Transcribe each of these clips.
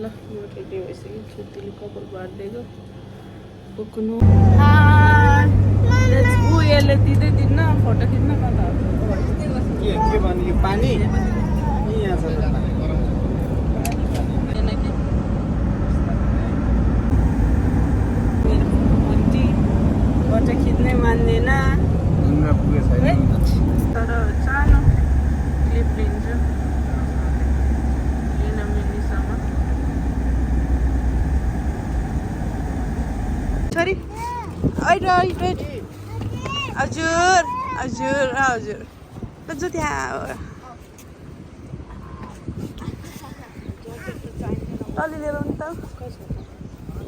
म रेडी भइसकेँ छुट्टीले कपाल बाँधिदिएको पुग्नु यसले दिँदै दिन्न फोटो खिच्न कता के भन्यो पानी यहाँ छ फोटो खिच्नै मान्दैन तर सानो क्लिप लिन्छु छोरी हजुर हजुर हजुर जो त्यहाँ टल्ली लिएर आउनु त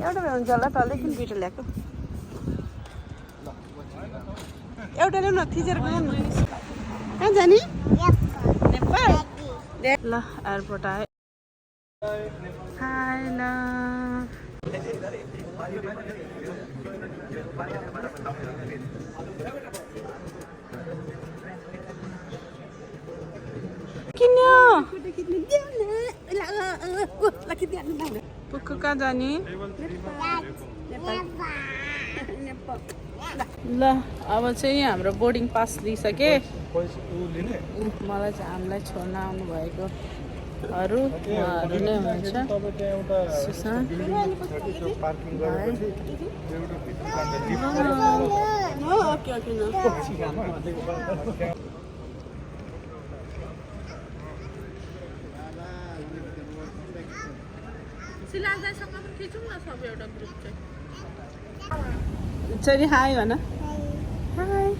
एउटा हुन्छ होला टल्लै किन दुइटा ल्याएको एउटा ल्याउन थिचेर ल्याउनु कहाँ जाने नेपाल ल एयरपोर्ट आयो हाय ल पुक्कु कहाँ जाने ल अब चाहिँ हाम्रो बोर्डिङ पास लिइसके मलाई चाहिँ हामीलाई छोड्न आउनु भएको अरू नै हुनुहुन्छ सुशान्त छोरी हाई भन हाई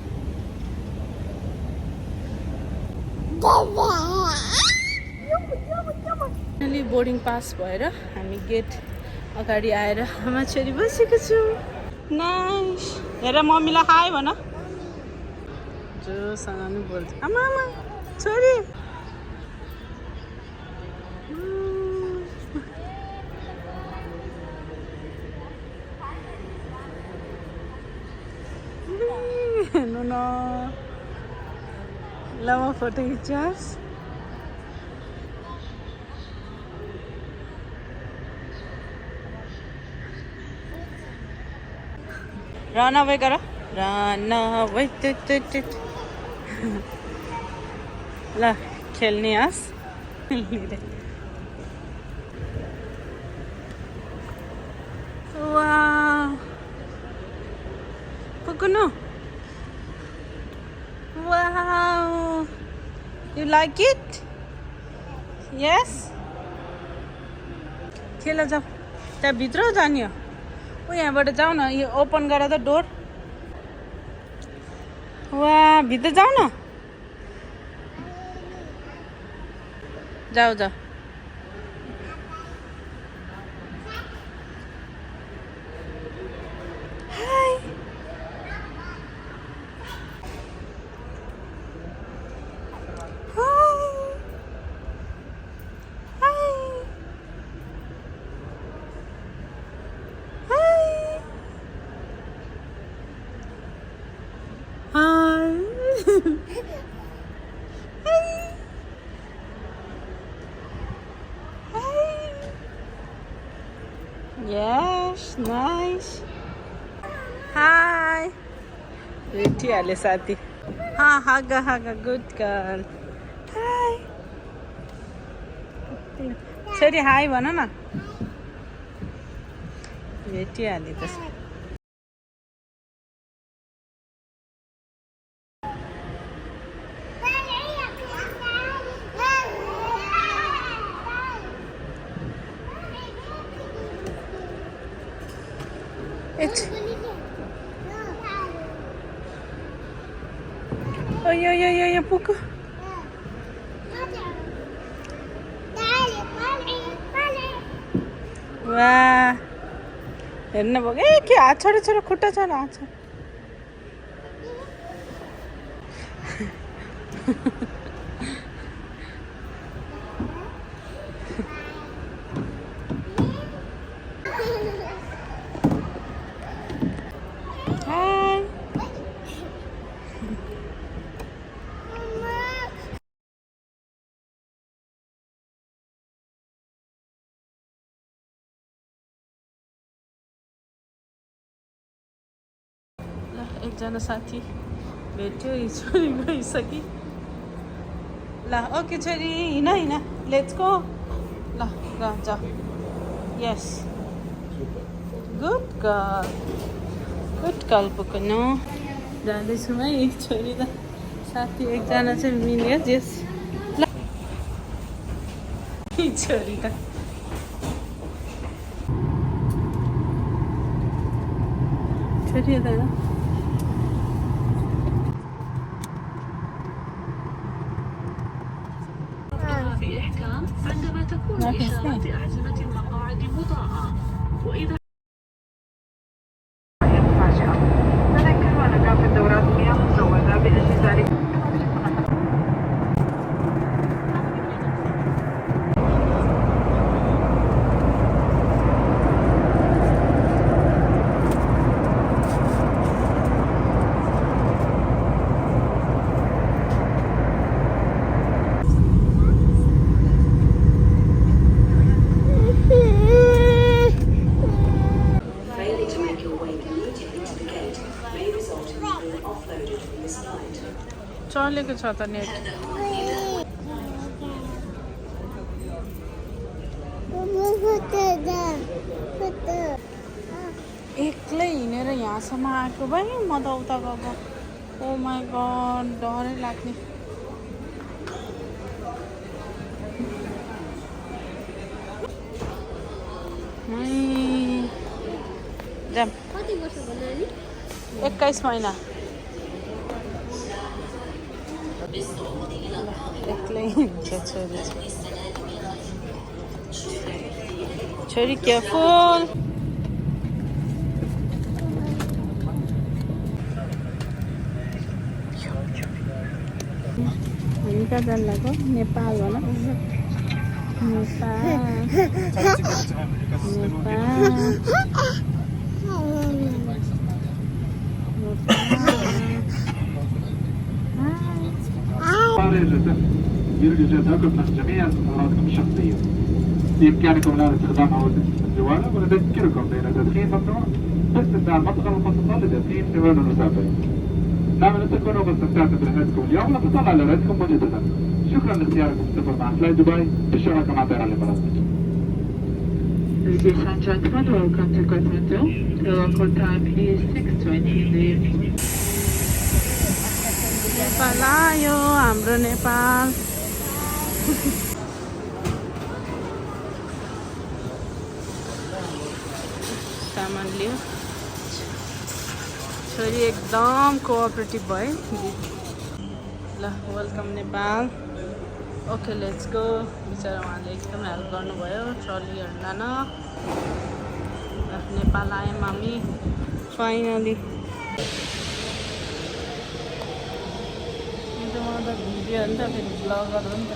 फाइनली बोर्डिङ पास भएर हामी गेट अगाडि आएर आमा छोरी बसेको छु नाइस हेर मम्मीलाई हाई भन जोसँग नि बोल्छ आमा आमा छोरी न ल म फोटो खिच्नुहोस् रन अवे गर रन अवे ल खेल्ने हस् पुग्नु Wow! You like it? Yes? खेल जाऊ त्यहाँ भित्र जाने हो ओ यहाँबाट जाऊ न यो ओपन गर त डोर वा भित्र जाऊ न जाऊ जाऊ Yes, nice. Hi. भेटिहाले साथी हागा हागा गुड गर्ल हाई छोरी हाई भन न भेटिहाले त यो पुग्यो वा हेर्न भयो ए के हात छोडो छोडो खुट्टा छोडो हात छोडो एकजना साथी भेट्यो छोरी गइसकि ल ओके छोरी हिँड लेट्स गो ल जा यस गुड गर्ल पुग्नु जाँदैछौँ है छोरी त साथी एकजना चाहिँ मिल्यो जेस ल छोरी त छोरी त بإحكام عندما تكون إشارات أحزمة المقاعد مضاءة وإذا تذكر أنك في الدورات المياه مزودة بأجل ذلك चलेको छ त नेट एक्लै हिँडेर यहाँसम्म आएको भाइ म त उता गएको ओ माई गड डरै लाग्ने जाम 21 महिना एक्लै हिँड्छ छोरी केयरफुल हामी कहाँ जानु लाग्यो नेपाल भन يرجى تأكد جميع أمراضكم الشخصية. بإمكانكم الآن استخدام هواتف الجوال ونذكركم بأن التدخين ممنوع باستخدام مدخل مخصصة لتدخين حمام المسافرين. نأمل أن تكونوا قد استمتعتم برحلتكم اليوم ونتصل على رحلتكم مجددا. شكرا لاختياركم السفر مع فلاي دبي بالشراكة مع دار الإمارات. Ladies and gentlemen, welcome to Kathmandu. The local time is 6:20 in the evening. Nepal आयो हाम्रो नेपाल सामान लियो छोरी एकदम कोअपरेटिभ भयो ल welcome Nepal okay let's go बिचरा उहाँले एकदम हेल्प गर्नुभयो ट्रलीहरू लान नेपाल आयौँ हामी फाइनली भिडियो हो नि त फेरि ब्लगर हो नि त